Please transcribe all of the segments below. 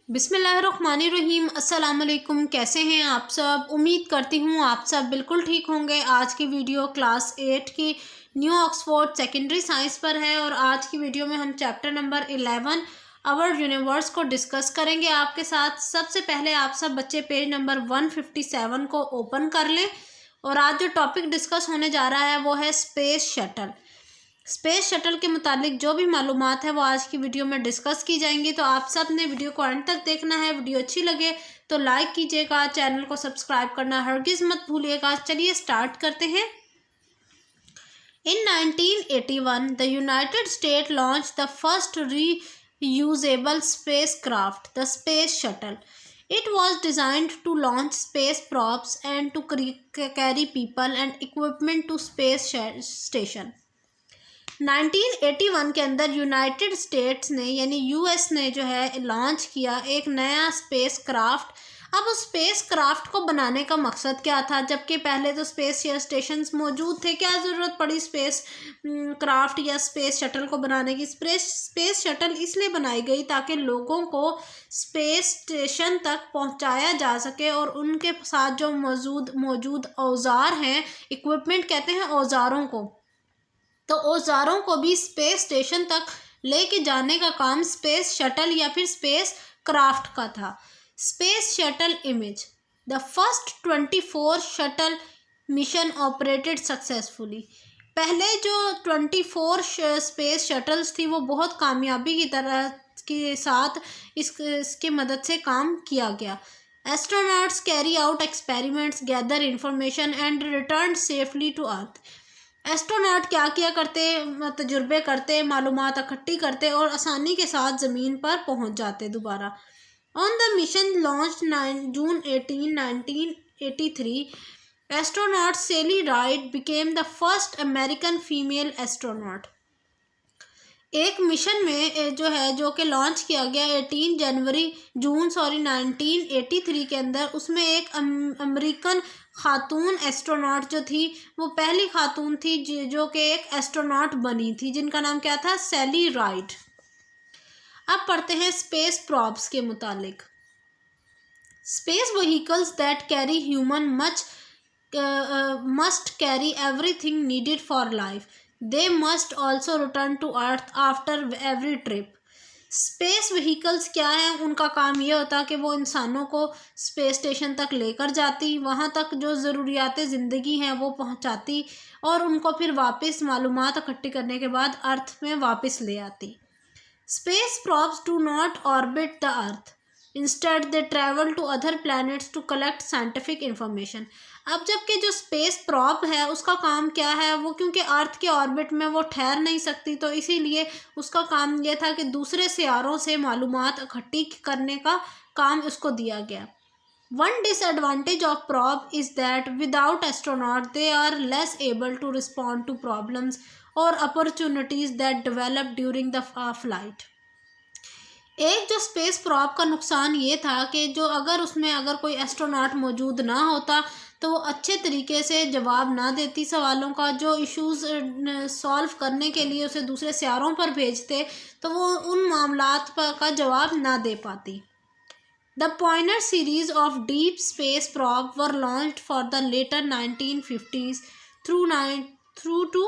बिस्मिल्लाहिर्रहमानिर्रहीम। अस्सलाम वालेकुम। कैसे हैं आप सब? उम्मीद करती हूँ आप सब बिल्कुल ठीक होंगे। आज की वीडियो क्लास 8 की न्यू ऑक्सफोर्ड सेकेंडरी साइंस पर है और आज की वीडियो में हम चैप्टर नंबर 11 आवर यूनिवर्स को डिस्कस करेंगे आपके साथ। सबसे पहले आप सब बच्चे पेज नंबर 157 को ओपन कर लें और आज जो टॉपिक डिस्कस होने जा रहा है वो है स्पेस शटल। स्पेस शटल के मुतालिक जो भी मालूमात है वो आज की वीडियो में डिस्कस की जाएंगी, तो आप सब ने वीडियो को अंत तक देखना है। वीडियो अच्छी लगे तो लाइक कीजिएगा, चैनल को सब्सक्राइब करना हरगिज़ मत भूलिएगा। चलिए स्टार्ट करते हैं। In 1981, the United States launched the first reusable spacecraft, the Space Shuttle. It was designed to launch space probes and to carry people and equipment to space station. 1981 के अंदर यूनाइटेड स्टेट्स ने यानी US ने जो है launch किया एक नया स्पेस क्राफ्ट। अब उस स्पेस क्राफ्ट को बनाने का मकसद क्या था? जबकि पहले तो स्पेस स्टेशंस मौजूद थे, क्या ज़रूरत पड़ी स्पेस क्राफ्ट या स्पेस शटल को बनाने की? स्पेस शटल इसलिए बनाई गई ताकि लोगों को स्पेस स्टेशन तक पहुंचाया जा सके और उनके साथ जो मौजूद औजार हैं, इक्विपमेंट कहते हैं औजारों को, तो औजारों को भी स्पेस स्टेशन तक लेके जाने का काम स्पेस शटल या फिर स्पेस क्राफ्ट का था। Space shuttle image. The first 24 shuttle mission operated successfully. पहले जो 24 स्पेस शटल्स थी वो बहुत कामयाबी की तरह के साथ इसके मदद से काम किया गया। Astronauts carry out experiments, gather information and return safely to earth. Astronaut क्या किया करते? तजुर्बे करते, मालूमात इकट्ठी करते और आसानी के साथ ज़मीन पर पहुंच जाते दोबारा। On the mission launch June 18, 1983, astronaut Sally Ride became the first American female astronaut. एक मिशन में जो कि लॉन्च किया गया 1983 के अंदर, उसमें एक अमेरिकन खातून एस्ट्रोनॉट जो थी वो पहली खातून थी जो कि एक एस्ट्रोनॉट बनी थी, जिनका नाम क्या था? सेली राइड। अब पढ़ते हैं स्पेस प्रॉब्स के मुतालिक। Space vehicles that carry human must carry everything needed for life. They must also return to Earth after every trip. Space vehicles क्या है? उनका काम ये होता कि वो इंसानों को स्पेस स्टेशन तक लेकर जाती, वहाँ तक जो ज़रूरियात ज़िंदगी हैं वो पहुँचाती और उनको फिर वापस मालूमात इकट्ठी करने के बाद अर्थ में वापस ले आती। Space probes do not orbit the earth, instead they travel to other planets to collect scientific information. अब जबकि जो स्पेस प्रॉब है उसका काम क्या है? वो क्योंकि अर्थ के ऑर्बिट में वो ठहर नहीं सकती, तो इसीलिए उसका काम यह था कि दूसरे सियारों से मालूमात इकट्ठी करने का काम उसको दिया गया। One disadvantage of probe is that without astronaut they are less able to respond to problems or opportunities that develop during the flight. एक जो स्पेस प्रॉब का नुकसान ये था कि जो अगर कोई एस्ट्रोनॉट मौजूद ना होता तो वो अच्छे तरीके से जवाब ना देती सवालों का। जो इश्यूज़ सॉल्व करने के लिए उसे दूसरे सियारों पर भेजते तो वो उन मामलात का जवाब ना दे पाती। The Pioneer series of deep space probes were launched for the later 1950s through to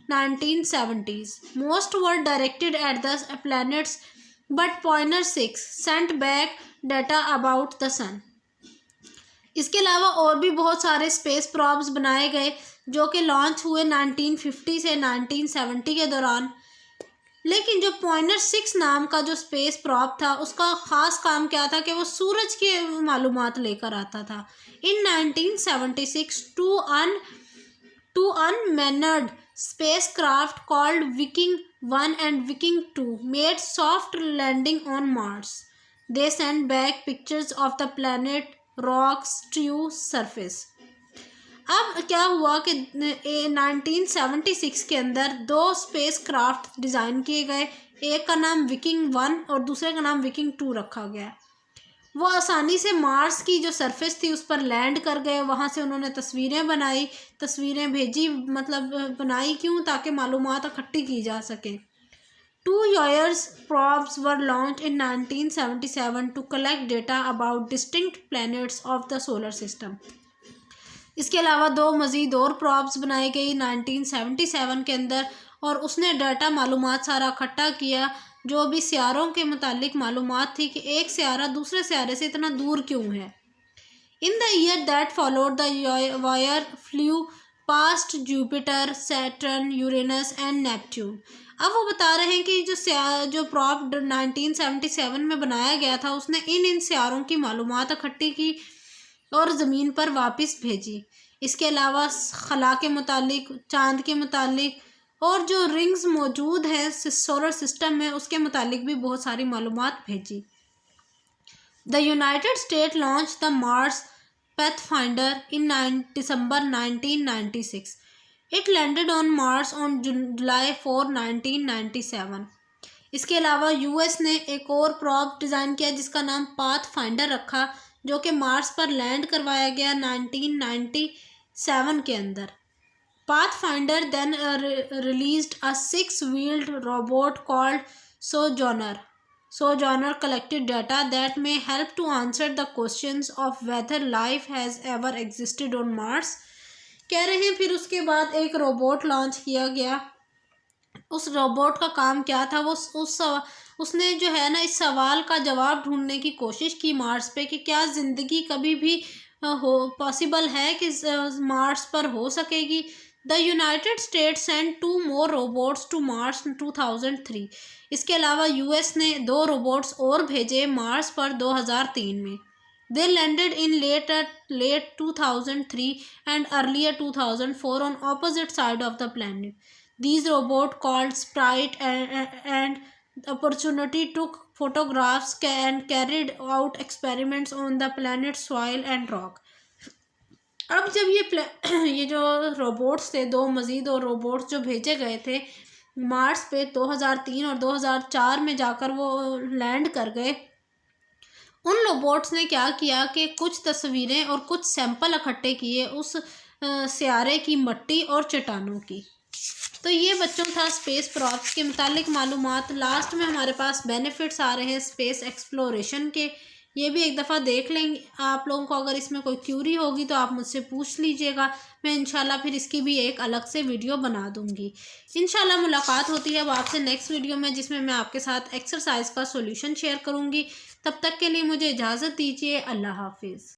1970s. Most were directed at the planets, but Pioneer 6 sent back data about the sun. इसके अलावा और भी बहुत सारे स्पेस प्रॉब्स बनाए गए जो कि लॉन्च हुए 1950 से 1970 के दौरान। लेकिन जो पॉइनर 6 नाम का जो स्पेस प्रॉब था उसका ख़ास काम क्या था कि वो सूरज के मालूमात लेकर आता था। In 1976 two unmanned space craft called Viking 1 and Viking 2 made soft landing on Mars. They send back pictures of the planet, rocks, true surface. अब क्या हुआ कि 1976 के अंदर 2 स्पेस क्राफ्ट डिज़ाइन किए गए। एक का नाम विकिंग 1 और दूसरे का नाम विकिंग 2 रखा गया। वो आसानी से मार्स की जो सरफेस थी उस पर लैंड कर गए। वहाँ से उन्होंने तस्वीरें भेजी, मतलब बनाई क्यों? ताकि मालूमात इकट्ठी की जा सके। Two Yoyers probes were launched in 1977 to collect data about distinct planets of the solar system. इसके अलावा दो मज़ीद और प्रॉब्स बनाई गई 1977 के अंदर, और उसने डाटा मालूमात सारा इकट्ठा किया जो भी सियारों के मुतालिक मालूमात थी कि एक सियारा दूसरे सियारे से इतना दूर क्यों है। In the year that followed the wire flu past Jupiter, Saturn, Uranus and Neptune. अब वो बता रहे हैं कि जो प्रॉप 1977 में बनाया गया था उसने इन सियारों की मालूमात इकट्ठी की और ज़मीन पर वापस भेजी। इसके अलावा खला के मुतालिक, चाँद के मुतालिक और जो रिंग्स मौजूद हैं सोलर सिस्टम में उसके मुतालिक भी बहुत सारी मालूमात भेजी। The United State launch the Mars Pathfinder in December 1996. It landed on Mars on July 4, 1997. इसके अलावा यूएस ने एक और प्रॉब डिज़ाइन किया जिसका नाम पाथफाइंडर रखा, जो कि मार्स पर लैंड करवाया गया 1997 के अंदर। Pathfinder then released a 6-wheeled robot called Sojourner. Sojourner collected data that may help to answer the questions of whether life has ever existed on Mars. कह रहे हैं फिर उसके बाद एक रोबोट लॉन्च किया गया। उस रोबोट का काम क्या था, वो उसने जो है ना इस सवाल का जवाब ढूंढने की कोशिश की मार्स पे कि क्या ज़िंदगी कभी भी पॉसिबल है कि मार्स पर हो सकेगी। The United States send 2 more robots to Mars 2003. इसके अलावा यूएस ने 2 रोबोट्स और भेजे मार्स पर 2003 में। They landed in late 2003 and earlier 2004 on opposite side of the planet. These robots called Sprite and Opportunity took photographs and carried out experiments on the planet's soil and rock. अब जब ये जो robots थे, 2 मज़ीद और robots जो भेजे गए थे मार्स पे 2003 और 2004 में जाकर वो लैंड कर गए। उन रोबोट्स ने क्या किया कि कुछ तस्वीरें और कुछ सैंपल इकट्ठे किए उस सियारे की मिट्टी और चट्टानों की। तो ये बच्चों था स्पेस प्रॉप्स के मुतालिक मालूमात। लास्ट में हमारे पास बेनिफिट्स आ रहे हैं स्पेस एक्सप्लोरेशन के, ये भी एक दफ़ा देख लेंगे। आप लोगों को अगर इसमें कोई क्यूरी होगी तो आप मुझसे पूछ लीजिएगा, मैं इंशाल्लाह फिर इसकी भी एक अलग से वीडियो बना दूँगी। इंशाल्लाह मुलाकात होती है अब आपसे नेक्स्ट वीडियो में, जिसमें मैं आपके साथ एक्सरसाइज का सोल्यूशन शेयर करूँगी। तब तक के लिए मुझे इजाज़त दीजिए। अल्लाह हाफिज़।